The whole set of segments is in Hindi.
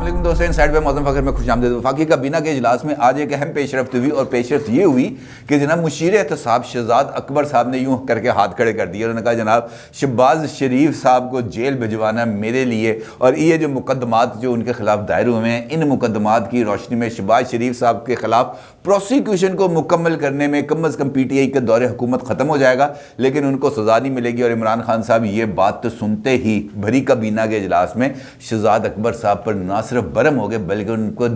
अस्सलाम दोस्तों, इनसाइड पे मौसम फखर में खुशामदीद। वफाकी काबीना के इजलास में आज एक अहम पेशरफ्त हुई और पेशरफ्त ये हुई कि जनाब मुशीर एहतसाब शहजाद अकबर साहब ने यूँ करके हाथ खड़े कर दिए। उन्होंने कहा जनाब शहबाज शरीफ साहब को जेल भिजवाना मेरे लिए और ये जो मुकदमात जो उनके खिलाफ दायर हुए हैं, इन मुकदमात की रोशनी में शहबाज शरीफ साहब के खिलाफ प्रोसिक्यूशन को मुकम्मल करने में कम अज़ कम PTI के दौरे हुकूमत ख़त्म हो जाएगा, लेकिन उनको सज़ा नहीं मिलेगी। और इमरान खान साहब ये बात तो सुनते ही भरी काबीना के इजलास में शहजाद अकबर साहब पर ना सिर्फ बरम हो गए बल्कि उनको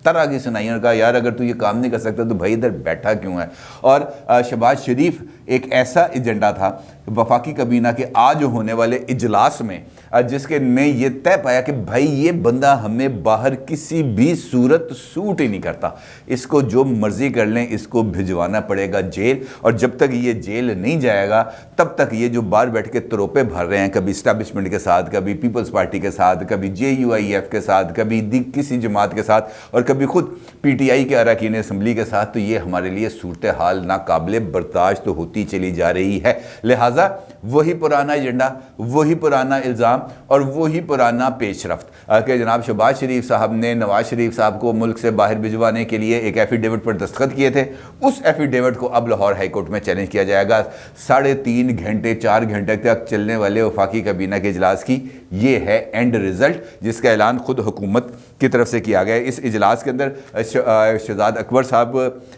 तरह की सुनाई और कहा यार अगर तू ये काम नहीं कर सकता तो भाई इधर बैठा क्यों है। और शहबाज शरीफ एक ऐसा एजेंडा था वफाकी काबीना के आज होने वाले इजलास में जिसके में ये तय पाया कि भाई ये बंदा हमें बाहर किसी भी सूरत सूट ही नहीं करता, इसको जो मर्जी कर लें, इसको भिजवाना पड़ेगा जेल। और जब तक ये जेल नहीं जाएगा तब तक ये जो बाहर बैठ के तरोपे भर रहे हैं, कभी इस्टेब्लिशमेंट के साथ, कभी पीपल्स पार्टी के साथ, कभी JUIF के साथ, कभी किसी जमात के साथ और कभी खुद PTI के अरकान असम्बली के साथ, तो ये हमारे लिए सूरत हाल नाकाबिले बर्दाश्त तो होती चली जा रही है। लिहाजा वही पुराना एजेंडा, वही पुराना इल्ज़ाम और वही पुराना पेशरफ्त कि जनाब शहबाज शरीफ साहब ने नवाज शरीफ साहब को मुल्क से बाहर भिजवाने के लिए एक एफिडेविट पर दस्तखत किए थे। उस एफिडेविट को अब लाहौर हाई कोर्ट में चैलेंज किया जाएगा। 3.5 घंटे 4 घंटे तक चलने वाले वफाकी काबीना के इजलास की ये है एंड रिजल्ट, जिसका ऐलान खुद हुकूमत की तरफ से किया गया है। इस इजलास के अंदर शहजाद अकबर साहब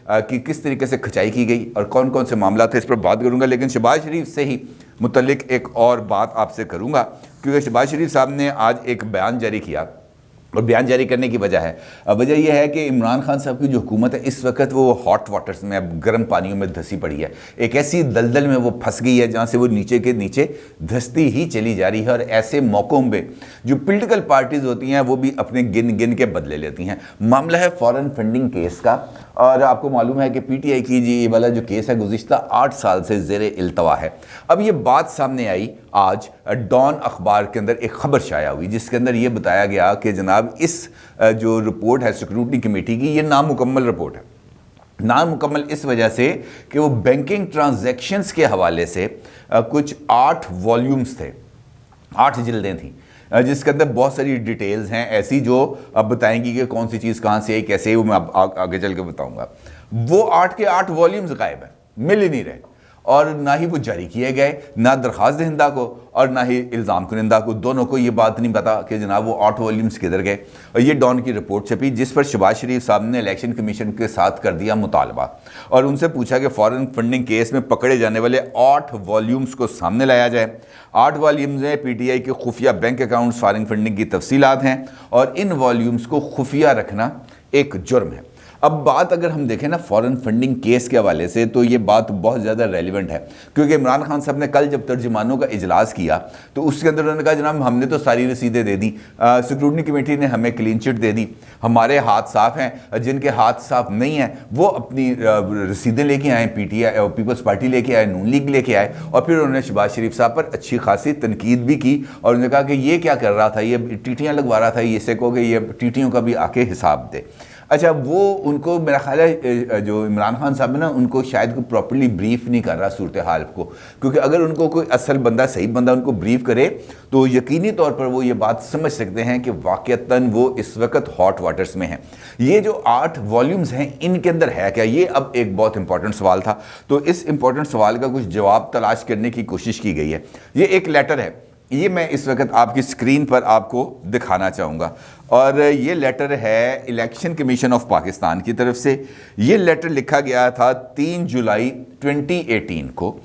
की किस तरीके से खिंचाई की गई और कौन कौन से मामला थे इस पर बात करूंगा, लेकिन शहबाज शरीफ से ही मुतल्लिक एक और बात आपसे करूंगा क्योंकि शहबाज शरीफ साहब ने आज एक बयान जारी किया और बयान जारी करने की वजह यह है कि इमरान खान साहब की जो हुकूमत है इस वक्त वो हॉट वाटर्स में, अब गर्म पानियों में धंसी पड़ी है। एक ऐसी दलदल में वो फंस गई है जहाँ से वो नीचे के नीचे धंसती ही चली जा रही है। और ऐसे मौक़ों पे जो पोलिटिकल पार्टीज़ होती हैं वो भी अपने गिन गिन के बदले लेती हैं। मामला है फॉरेन फंडिंग केस का और आपको मालूम है कि PTI की ये वाला जो केस है गुज़िश्ता 8 साल से ज़ेरे इल्तवा है। अब ये बात सामने आई आज डॉन अखबार के अंदर एक खबर शाया हुई जिसके अंदर ये बताया गया कि जनाब इस जो रिपोर्ट है सिक्योरिटी कमेटी की, ये नामुकम्मल रिपोर्ट है। नामुकम्मल इस वजह से कि वो बैंकिंग ट्रांजैक्शंस के हवाले से कुछ 8 वॉल्यूम्स थे, 8 जिल्दें थी जिसके अंदर बहुत सारी डिटेल्स हैं ऐसी जो अब बताएंगी कि कौन सी चीज़ कहाँ से आई, कैसे आई, वो मैं आगे चल के बताऊंगा। वो 8 के 8 वॉल्यूम्स गायब हैं, मिल ही नहीं रहे और ना ही वो जारी किए गए, ना दरख्वास्त दहिंदा को और ना ही इल्ज़ाम कुनिंदा को, दोनों को ये बात नहीं पता कि जनाब वो 8 वॉल्यूम्स किधर गए। और ये डॉन की रिपोर्ट छपी जिस पर शहबाज शरीफ साहब ने इलेक्शन कमीशन के साथ कर दिया मुतालबा और उनसे पूछा कि फॉरेन फंडिंग केस में पकड़े जाने वाले 8 वॉल्यूम्स को सामने लाया जाए। 8 वॉल्यूम्स में PTI के खुफिया बैंक अकाउंट्स, फॉरेन फंडिंग की तफसीलात हैं और इन वॉल्यूम्स को खुफिया रखना एक जुर्म है। अब बात अगर हम देखें ना फॉरेन फंडिंग केस के हवाले से तो ये बात बहुत ज़्यादा रेलिवेंट है क्योंकि इमरान खान साहब ने कल जब तर्जुमानों का इजलास किया तो उसके अंदर उन्होंने कहा जनाब हमने तो सारी रसीदें दे दी, सिक्योरिटी कमेटी ने हमें क्लीन चिट दे दी, हमारे हाथ साफ हैं, जिनके हाथ साफ नहीं हैं वो अपनी रसीदें लेके आए, PTI पीपल्स पार्टी लेके आए, नून लीग लेके आए। और फिर उन्होंने शहबाज शरीफ साहब पर अच्छी खासी तनकीद भी की और उन्होंने कहा कि ये क्या कर रहा था, ये टीटियाँ लगवा रहा था, ये से कहो कि ये टीटियों का भी आके हिसाब दे। अच्छा, वो उनको मेरा ख्याल है जो इमरान खान साहब है ना उनको शायद को प्रॉपर्ली ब्रीफ नहीं कर रहा सूरत हाल को, क्योंकि अगर उनको कोई असल बंदा, सही बंदा उनको ब्रीफ करे तो यकीनी तौर पर वो ये बात समझ सकते हैं कि वाक़तन वो इस वक्त हॉट वाटर्स में हैं। ये जो 8 वॉल्यूम्स हैं इनके अंदर है क्या, ये अब एक बहुत इंपॉर्टेंट सवाल था। तो इस इंपॉर्टेंट सवाल का कुछ जवाब तलाश करने की कोशिश की गई है। ये एक लेटर है, ये मैं इस वक्त आपकी स्क्रीन पर आपको दिखाना चाहूँगा और ये लेटर है इलेक्शन कमीशन ऑफ पाकिस्तान की तरफ से। ये लेटर लिखा गया था 3 जुलाई 2018 को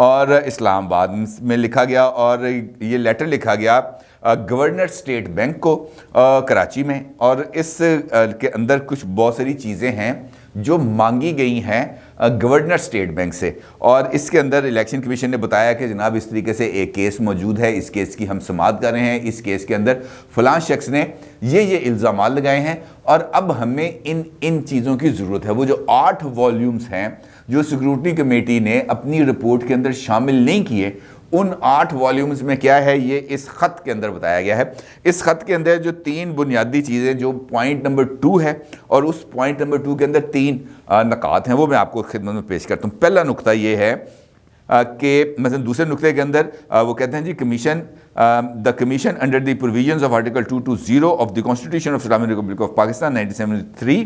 और इस्लामाबाद में लिखा गया और ये लेटर लिखा गया गवर्नर स्टेट बैंक को कराची में। और इस के अंदर कुछ बहुत सारी चीज़ें हैं जो मांगी गई हैं गवर्नर स्टेट बैंक से और इसके अंदर इलेक्शन कमीशन ने बताया कि जनाब इस तरीके से एक केस मौजूद है, इस केस की हम समाअत कर रहे हैं, इस केस के अंदर फ़लाँ शख्स ने ये इल्ज़ाम लगाए हैं और अब हमें इन चीज़ों की ज़रूरत है। वो जो 8 वॉल्यूम्स हैं जो सिक्योरिटी कमेटी ने अपनी रिपोर्ट के अंदर शामिल नहीं किए, उन 8 वॉल्यूम्स में क्या है ये इस ख़त के अंदर बताया गया है। इस ख़त के अंदर जो 3 बुनियादी चीज़ें, जो पॉइंट नंबर 2 है और उस पॉइंट नंबर 2 के अंदर 3 नकात हैं वो मैं आपको खिदमत में पेश करता हूँ। पहला नुक्ता ये है के मतलब दूसरे नुक्ते के अंदर वो कहते हैं जी the commission under the provisions of article 220 of the constitution of Islamic republic of Pakistan 1973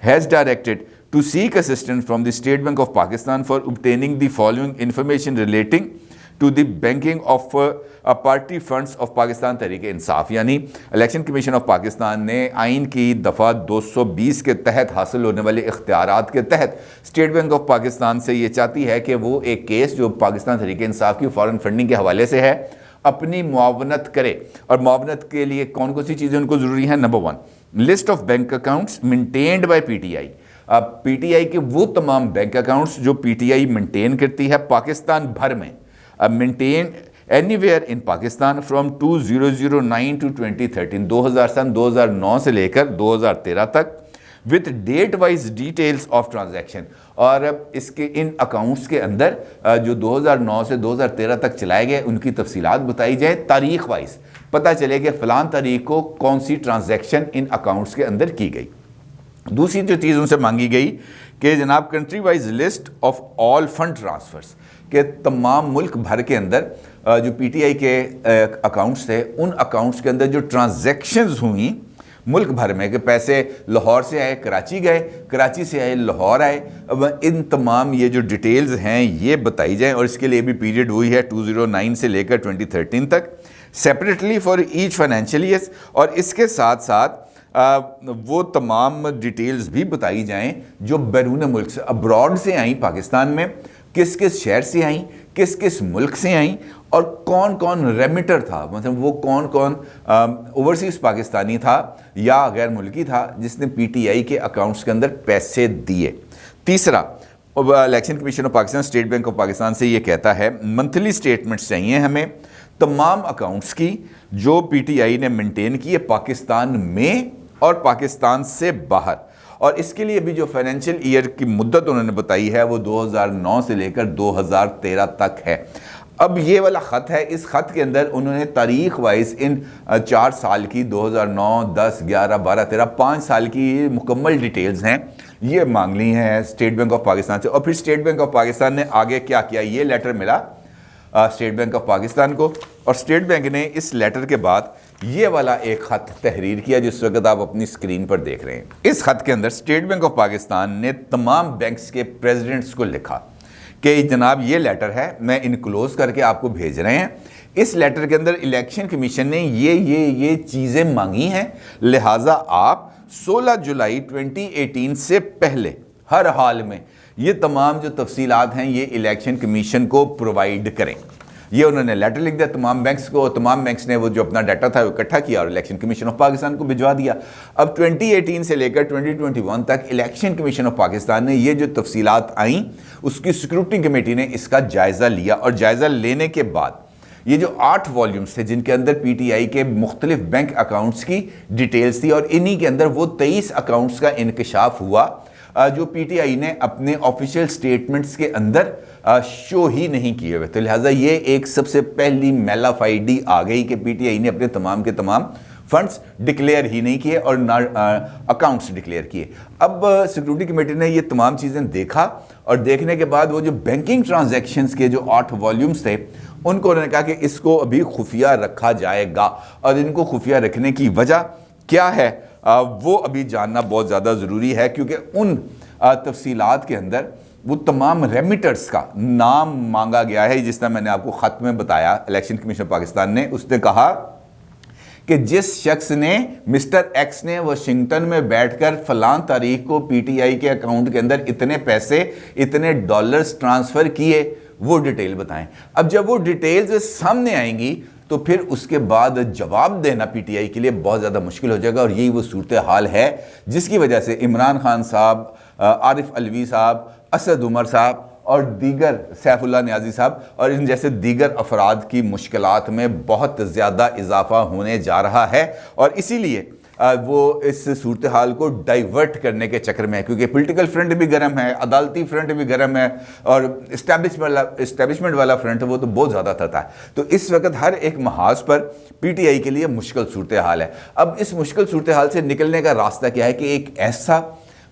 has directed to seek assistance from the State Bank of Pakistan for obtaining the following information relating to the banking of party funds of Pakistan Tehreek Insaf. यानी इलेक्शन कमीशन ऑफ पाकिस्तान ने आइन की दफ़ा 220 के तहत हासिल होने वाले इख्तियारात के तहत स्टेट बैंक ऑफ पाकिस्तान से ये चाहती है कि वो एक केस जो पाकिस्तान तहरीक इंसाफ की फॉरेन फंडिंग के हवाले से है अपनी मुआवनत करे। और मुआवनत के लिए कौन कौन सी चीज़ें उनको ज़रूरी हैं? Number 1, list of bank accounts maintained by PTI। अब PTI के वो तमाम बैंक अकाउंट्स जो PTI मेंटेन करती है पाकिस्तान भर में, अब maintain anywhere in Pakistan from 2009 to 2013, 2009 से लेकर 2013 तक, with date wise details of transaction. और अब इसके इन अकाउंट्स के अंदर जो 2009 से 2013 तक चलाए गए उनकी तफसीलात बताई जाए, तारीख वाइज पता चले कि फ़लान तारीख को कौन सी ट्रांजैक्शन इन अकाउंट्स के अंदर की गई। दूसरी जो चीज़ उनसे मांगी गई कि जनाब country wise list of all fund transfers, के तमाम मुल्क भर के अंदर जो PTI के अकाउंट्स थे उन अकाउंट्स के अंदर जो ट्रांजैक्शंस हुई मुल्क भर में, कि पैसे लाहौर से आए कराची गए, कराची से आए लाहौर आए, अब इन तमाम ये जो डिटेल्स हैं ये बताई जाएँ। और इसके लिए भी पीरियड हुई है 2009 से लेकर 2013 तक, separately for each financial year. और इसके साथ साथ वो तमाम डिटेल्स भी बताई जाएं जो बैरून मुल्क से, अब्रॉड से आई, पाकिस्तान में किस किस शहर से आई, किस किस मुल्क से आई, और कौन कौन रेमिटर था, मतलब वो कौन कौन ओवरसीज़ पाकिस्तानी था या गैर मुल्की था जिसने PTI के अकाउंट्स के अंदर पैसे दिए। तीसरा, election commission of Pakistan state bank of Pakistan से ये कहता है मंथली स्टेटमेंट्स चाहिए हमें तमाम अकाउंट्स की जो PTI ने मेंटेन की है पाकिस्तान में और पाकिस्तान से बाहर। और इसके लिए भी जो फाइनेंशियल ईयर की मुद्दत उन्होंने बताई है वो 2009 से लेकर 2013 तक है। अब ये वाला ख़त है, इस ख़त के अंदर उन्होंने तारीख वाइज इन 4 साल की 2009, 10, 11, 12, 13, 5 साल की मुकम्मल डिटेल्स हैं ये मांग ली हैं स्टेट बैंक ऑफ पाकिस्तान से। और फिर स्टेट बैंक ऑफ पाकिस्तान ने आगे क्या किया, ये लेटर मिला स्टेट बैंक ऑफ पाकिस्तान को, और स्टेट बैंक ने इस लेटर के बाद ये वाला एक ख़त तहरीर किया जिस वक्त आप अपनी स्क्रीन पर देख रहे हैं। इस ख़त के अंदर स्टेट बैंक ऑफ पाकिस्तान ने तमाम बैंक्स के प्रेसिडेंट्स को लिखा कि जनाब ये लेटर है, मैं इनक्लोज करके आपको भेज रहे हैं। इस लेटर के अंदर इलेक्शन कमीशन ने ये चीज़ें मांगी हैं, लिहाजा आप 16 जुलाई 2018 से पहले हर हाल में ये तमाम जो तफसीलात हैं ये इलेक्शन कमीशन को प्रोवाइड करें। ये उन्होंने लेटर लिख दिया तमाम बैंक्स को, तमाम बैंक्स ने वो जो अपना डाटा था वो इकट्ठा किया और इलेक्शन कमीशन ऑफ पाकिस्तान को भिजवा दिया। अब 2018 से लेकर 2021 तक इलेक्शन कमीशन ऑफ पाकिस्तान ने ये जो तफसीलात आई उसकी सिक्योरिटी कमेटी ने इसका जायज़ा लिया, और जायज़ा लेने के बाद ये जो 8 वॉल्यूम्स थे जिनके अंदर PTI के मुख्तलिफ बैंक अकाउंट्स की डिटेल्स थी, और इन्हीं के अंदर वो 23 अकाउंट्स का इंकशाफ हुआ जो PTI ने अपने ऑफिशियल स्टेटमेंट्स के अंदर शो ही नहीं किए हुए थे। लिहाजा ये एक सबसे पहली मेलाफाइडी आ गई कि PTI ने अपने तमाम के तमाम फंड्स डिक्लेयर ही नहीं किए और ना अकाउंट्स डिक्लेयर किए। अब सिक्योरिटी कमेटी ने ये तमाम चीज़ें देखा, और देखने के बाद वो जो बैंकिंग ट्रांजैक्शंस के जो 8 वॉल्यूम्स थे उनको उन्होंने कहा कि इसको अभी खुफिया रखा जाएगा, और इनको खुफिया रखने की वजह क्या है वो अभी जानना बहुत ज़्यादा ज़रूरी है, क्योंकि उन तफसीलात के अंदर वो तमाम रेमिटर्स का नाम मांगा गया है। जिस तरह मैंने आपको ख़त में बताया इलेक्शन कमीशन पाकिस्तान ने, उसने कहा कि जिस शख्स ने मिस्टर एक्स ने वाशिंगटन में बैठकर फलां तारीख को PTI के अकाउंट के अंदर इतने पैसे, इतने डॉलर्स ट्रांसफ़र किए, वो डिटेल बताएं। अब जब वो डिटेल्स सामने आएंगी तो फिर उसके बाद जवाब देना PTI के लिए बहुत ज़्यादा मुश्किल हो जाएगा, और यही वो सूरत हाल है जिसकी वजह से इमरान खान साहब, आरिफ अलवी साहब, असद उमर साहब और दीगर सैफुल्लाह न्याजी साहब और इन जैसे दीगर अफराद की मुश्किलात में बहुत ज़्यादा इजाफा होने जा रहा है। और इसीलिए वो इस सूरत हाल को डाइवर्ट करने के चक्कर में है, क्योंकि पॉलिटिकल फ्रंट भी गर्म है, अदालती फ्रंट भी गर्म है, और इस्टेब्लिशमेंट वाला फ्रंट वो तो बहुत ज़्यादा थता है। तो इस वक्त हर एक महाज पर PTI के लिए मुश्किल सूरत हाल है। अब इस मुश्किल सूरत हाल से निकलने का रास्ता क्या है कि एक ऐसा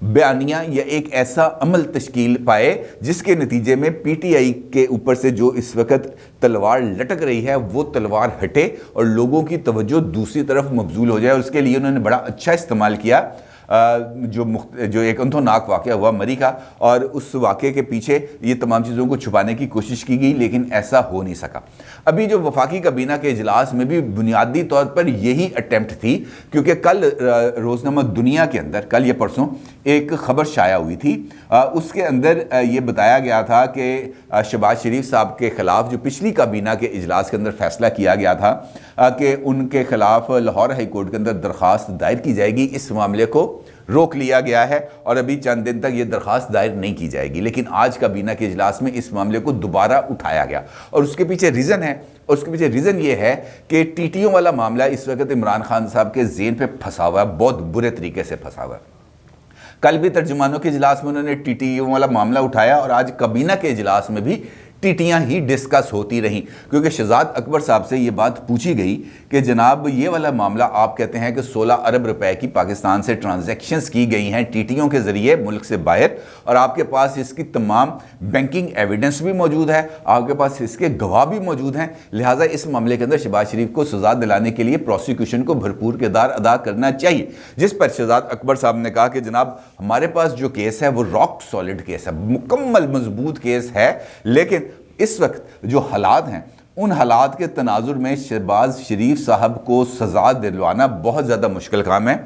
बयानिया या एक ऐसा अमल तश्कील पाए जिसके नतीजे में PTI के ऊपर से जो इस वक्त तलवार लटक रही है वो तलवार हटे और लोगों की तवज्जो दूसरी तरफ मबजूल हो जाए। और उसके लिए उन्होंने बड़ा अच्छा इस्तेमाल किया जो एक अंधोनाक वाक़या हुआ मरी का, और उस वाक़े के पीछे ये तमाम चीज़ों को छुपाने की कोशिश की गई, लेकिन ऐसा हो नहीं सका। अभी जो वफाकी काबीना के इजलास में भी बुनियादी तौर पर यही अटैम्प्ट थी, क्योंकि कल रोज़नामा दुनिया के अंदर कल या परसों एक ख़बर शाया हुई थी। उसके अंदर ये बताया गया था कि शहबाज शरीफ साहब के ख़िलाफ़ जो पिछली काबीना के इजलास के अंदर फैसला किया गया था कि उनके ख़िलाफ़ लाहौर हाई कोर्ट के अंदर दरख्वास्त दायर की जाएगी, इस मामले को रोक लिया गया है और अभी चंद दिन तक ये दरख्वास्त दायर नहीं की जाएगी। लेकिन आज काबीना के इजलास में इस मामले को दोबारा उठाया गया और उसके पीछे रीज़न है, और उसके पीछे रीज़न ये है कि टीटीओ वाला मामला इस वक्त इमरान खान साहब के ज़ेहन पे फंसा हुआ है, बहुत बुरे तरीके से फंसा हुआ है। कल भी तर्जुमानों के इजलास में उन्होंने टीटीओ वाला मामला उठाया और आज काबीना के इजलास में भी टीटियाँ ही डिस्कस होती रहीं, क्योंकि शहजाद अकबर साहब से ये बात पूछी गई कि जनाब ये वाला मामला आप कहते हैं कि 16 अरब रुपए की पाकिस्तान से ट्रांजैक्शंस की गई हैं टीटियों के ज़रिए मुल्क से बाहर, और आपके पास इसकी तमाम बैंकिंग एविडेंस भी मौजूद है, आपके पास इसके गवाह भी मौजूद हैं, लिहाजा इस मामले के अंदर शहबाज शरीफ को सजा दिलाने के लिए प्रोसिक्यूशन को भरपूर किरदार अदा करना चाहिए। जिस पर शहजाद अकबर साहब ने कहा कि जनाब हमारे पास जो केस है वो रॉक सॉलिड केस है, मुकम्मल मजबूत केस है, लेकिन इस वक्त जो हालात हैं उन हालात के तनाजुर में शहबाज शरीफ साहब को सज़ा दिलवाना बहुत ज़्यादा मुश्किल काम है।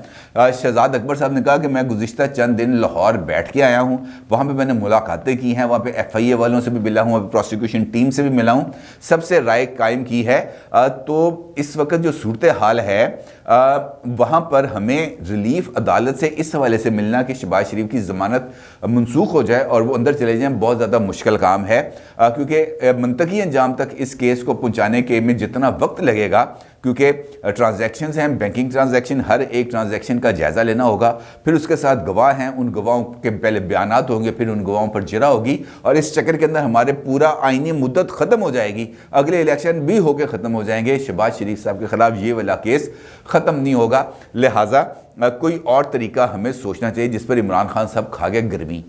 शहजाद अकबर साहब ने कहा कि मैं गुज़िश्ता चंद दिन लाहौर बैठ के आया हूँ, वहाँ पे मैंने मुलाकातें की हैं, वहाँ पे FIA वालों से भी मिला हूँ, वहाँ पे प्रोसिक्यूशन टीम से भी मिला हूँ, सबसे राय कायम की है। तो इस वक्त जो सूरत हाल है वहाँ पर हमें रिलीफ अदालत से इस हवाले से मिलना कि शहबाज शरीफ की ज़मानत मनसूख हो जाए और वो अंदर चले जाएँ बहुत ज़्यादा मुश्किल काम है, क्योंकि मंतकी अंजाम तक इस केस को पहुंचाने के में जितना वक्त लगेगा, क्योंकि ट्रांजैक्शंस हैं, बैंकिंग ट्रांजैक्शन, हर एक ट्रांजैक्शन का जायज़ा लेना होगा, फिर उसके साथ गवाह हैं, उन गवाहों के पहले बयानात होंगे, फिर उन गवाहों पर जिरा होगी, और इस चक्कर के अंदर हमारे पूरा आईनी मुद्दत ख़त्म हो जाएगी, अगले इलेक्शन भी होकर ख़त्म हो जाएंगे, शहबाज शरीफ साहब के ख़िलाफ़ ये वाला केस ख़त्म नहीं होगा। लिहाजा कोई और तरीका हमें सोचना चाहिए जिस पर इमरान खान साहब खा गए गर्मी।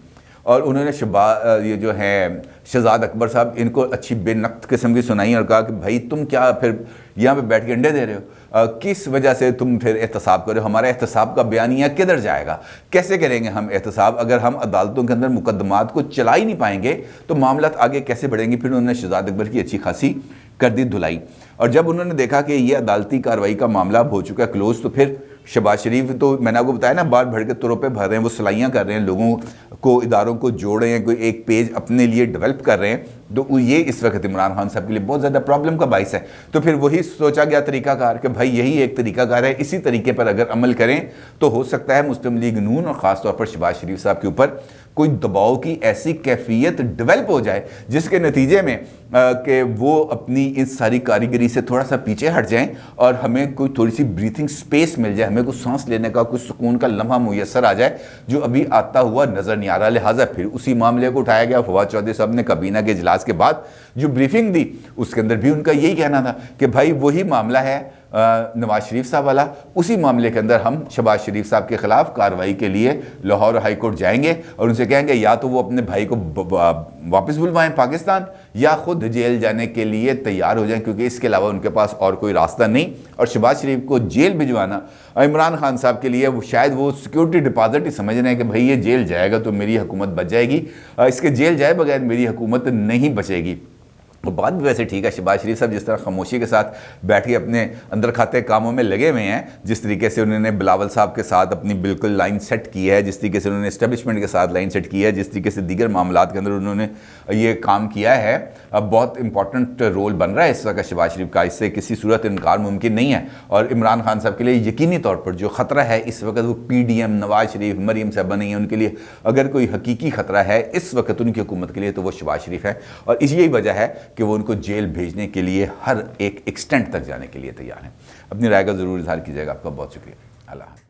और उन्होंने ये जो है शहजाद अकबर साहब इनको अच्छी बेनक़्त किस्म की सुनाई और कहा कि भाई तुम क्या फिर यहाँ पे बैठ के अंडे दे रहे हो, किस वजह से तुम फिर एहतसाब कर रहे हो, हमारा एहतसाब का बयानिया किधर जाएगा, कैसे करेंगे हम एहतसाब, अगर हम अदालतों के अंदर मुकदमात को चला ही नहीं पाएंगे तो मामला आगे कैसे बढ़ेंगे। फिर उन्होंने शहजाद अकबर की अच्छी खासी कर दी धुलाई, और जब उन्होंने देखा कि ये अदालती कार्रवाई का मामला हो चुका है क्लोज, तो फिर शहबाज शरीफ तो मैंने आपको बताया ना बार भर के तुरों पे भर रहे हैं, वो सलाइयाँ कर रहे हैं, लोगों को इदारों को जोड़ रहे हैं, कोई एक पेज अपने लिए डेवलप कर रहे हैं, तो ये इस वक्त इमरान खान साहब के लिए बहुत ज़्यादा प्रॉब्लम का बाइस है। तो फिर वही सोचा गया तरीकाकार कि भाई यही एक तरीकाकार है, इसी तरीके पर अगर अमल करें तो हो सकता है मुस्लिम लीग नून और ख़ास तौर पर शहबाज शरीफ साहब के ऊपर कोई दबाव की ऐसी कैफियत डेवलप हो जाए जिसके नतीजे में कि वो अपनी इस सारी कारीगरी से थोड़ा सा पीछे हट जाएं और हमें कोई थोड़ी सी ब्रीथिंग स्पेस मिल जाए, हमें कुछ सांस लेने का कुछ सुकून का लम्हा मुयसर आ जाए, जो अभी आता हुआ नज़र नहीं आ रहा। लिहाजा फिर उसी मामले को उठाया गया। फवाद चौधरी साहब ने काबीना के इजलास के बाद जो ब्रीफिंग दी उसके अंदर भी उनका यही कहना था कि भाई वही मामला है नवाज शरीफ साहब वाला, उसी मामले के अंदर हम शहबाज शरीफ साहब के खिलाफ कार्रवाई के लिए लाहौर हाई कोर्ट जाएंगे और उनसे कहेंगे या तो वो अपने भाई को वापस बुलवाएं पाकिस्तान या खुद जेल जाने के लिए तैयार हो जाएं, क्योंकि इसके अलावा उनके पास और कोई रास्ता नहीं। और शहबाज शरीफ को जेल भिजवाना इमरान खान साहब के लिए शायद वो सिक्योरिटी डिपॉजिट ही समझ रहे हैं कि भाई ये जेल जाएगा तो मेरी हुकूमत बच जाएगी, इसके जेल जाए बगैर मेरी हुकूमत नहीं बचेगी। तो बात भी वैसे ठीक है, शहबाज शरीफ साहब जिस तरह खामोशी के साथ बैठ के अपने अंदर खाते कामों में लगे हुए हैं, जिस तरीके से उन्होंने बिलावल साहब के साथ अपनी बिल्कुल लाइन सेट की है, जिस तरीके से उन्होंने इस्टेब्लिशमेंट के साथ लाइन सेट की है, जिस तरीके से दीगर मामलात के अंदर उन्होंने ये काम किया है, अब बहुत इंपॉर्टेंट रोल बन रहा है इस वक्त शहबाज शरीफ का, इससे किसी सूरत इनकार मुमकिन नहीं है। और इमरान खान साहब के लिए यकीनी तौर पर जो ख़तरा है इस वक्त वो PDM नवाज शरीफ मरीम साहबा नहीं है, उनके लिए अगर कोई हकीकी ख़तरा है इस वक्त उनकी हुकूमत के लिए तो वो शहबाज शरीफ है, और यही वजह है कि वो उनको जेल भेजने के लिए हर एक एक्सटेंट तक जाने के लिए तैयार हैं। अपनी राय का ज़रूर इजहार कीजिएगा। आपका बहुत शुक्रिया। अल्लाह।